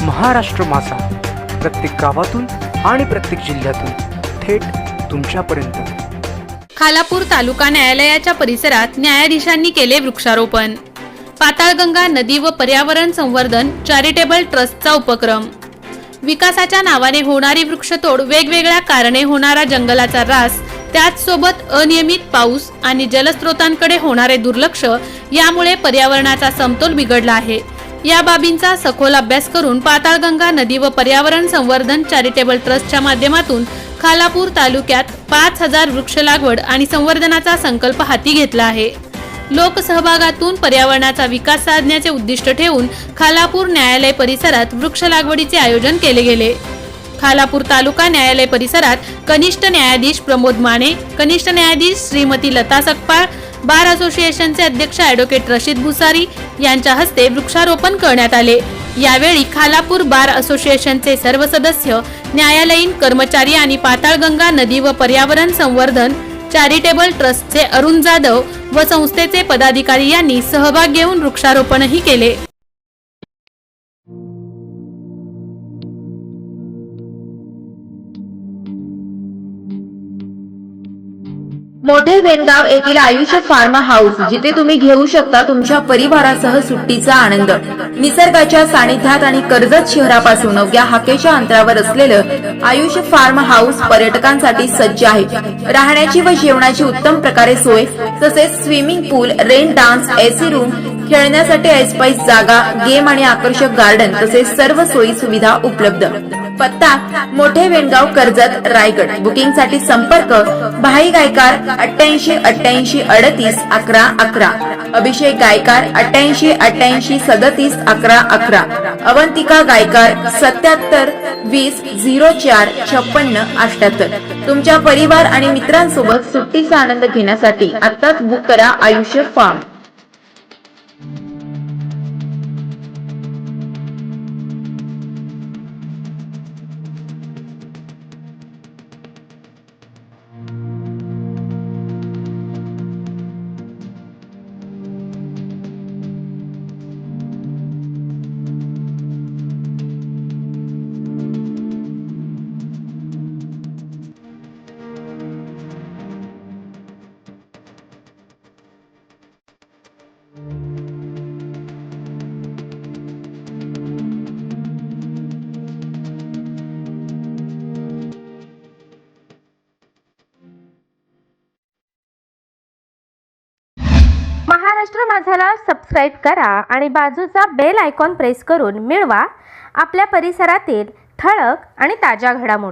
महाराष्ट्र माझा, प्रत्येक गावातून आणि प्रत्येक जिल्ह्यातून थेट तुमच्यापर्यंत। खालापूर तालुका न्यायालयाच्या परिसरात न्यायाधीशांनी केले वृक्षारोपण। पाताळगंगा नदी व पर्यावरण संवर्धन चॅरिटेबल ट्रस्टचा उपक्रम। विकासाच्या नावाने होणारी वृक्षतोड, वेगवेगळ्या कारणे होणारा जंगलाचा ऱ्हास, त्याचसोबत अनियमित पाऊस आणि जलस्रोतांकडे होणारे दुर्लक्ष यामुळे पर्यावरणाचा समतोल बिघडला आहे। या बाबींचा सखोल अभ्यास करून पाताळगंगा नदी व पर्यावरण संवर्धन चॅरिटेबल ट्रस्टच्या माध्यमातून खालापूर तालुक्यात 5000 वृक्ष लागवड आणि संवर्धनाचा संकल्प हाती घेतला आहे। लोकसहभागातून पर्यावरणाचा विकास साधण्याचे उद्दिष्ट ठेवून खालापूर न्यायालय परिसरात वृक्ष लागवडीचे आयोजन केले गेले। खालापूर तालुका न्यायालय परिसरात कनिष्ठ न्यायाधीश प्रमोद माने, कनिष्ठ न्यायाधीश श्रीमती लता सकपाळ, बार असोसिएशनचे अध्यक्ष ॲडव्होकेट रशीद भुसारी यांच्या हस्ते वृक्षारोपण करण्यात आले। यावेळी खालापूर बार असोसिएशनचे सर्व सदस्य, न्यायालयीन कर्मचारी आणि पाताळगंगा नदी व पर्यावरण संवर्धन चॅरिटेबल ट्रस्टचे अरुण जाधव व संस्थेचे पदाधिकारी यांनी सहभाग घेऊन वृक्षारोपणही केले। मोठे वेणगाव येथील आयुष्य फार्म हाऊस, जिथे तुम्ही घेऊ शकता तुमच्या परिवारासह सुट्टीचा आनंद। निसर्गाच्या सानिध्यात आणि कर्जत शहरापासून अवघ्या हाकेच्या अंतरावर असलेलं आयुष्य फार्म हाऊस पर्यटकांसाठी सज्ज आहे। राहण्याची व जेवणाची उत्तम प्रकारे सोय, तसेच स्विमिंग पूल, रेन डान्स, एसी रूम, खेळण्यासाठी ऐसपैस जागा, गेम आणि आकर्षक गार्डन तसेच सर्व सोयी सुविधा उपलब्ध। पत्ता: मोठे वेणगाव, कर्जत, रायगड। बुकिंगसाठी संपर्क: भाई गायकार 88 88 38 11 11, अभिषेक गायकार 88 88 37 11 11, अवंतिका गायकार 77 20 04 56 78। तुमच्या परिवार आणि मित्रांसोबत सुट्टीचा आनंद घेण्यासाठी आत्ताच बुक करा आयुष्य फार्म। महाराष्ट्र माझाला सबस्क्राईब करा आणि बाजूचा बेल आयकॉन प्रेस करून मिळवा आपल्या परिसरातील ठळक आणि ताज्या घडामोडी।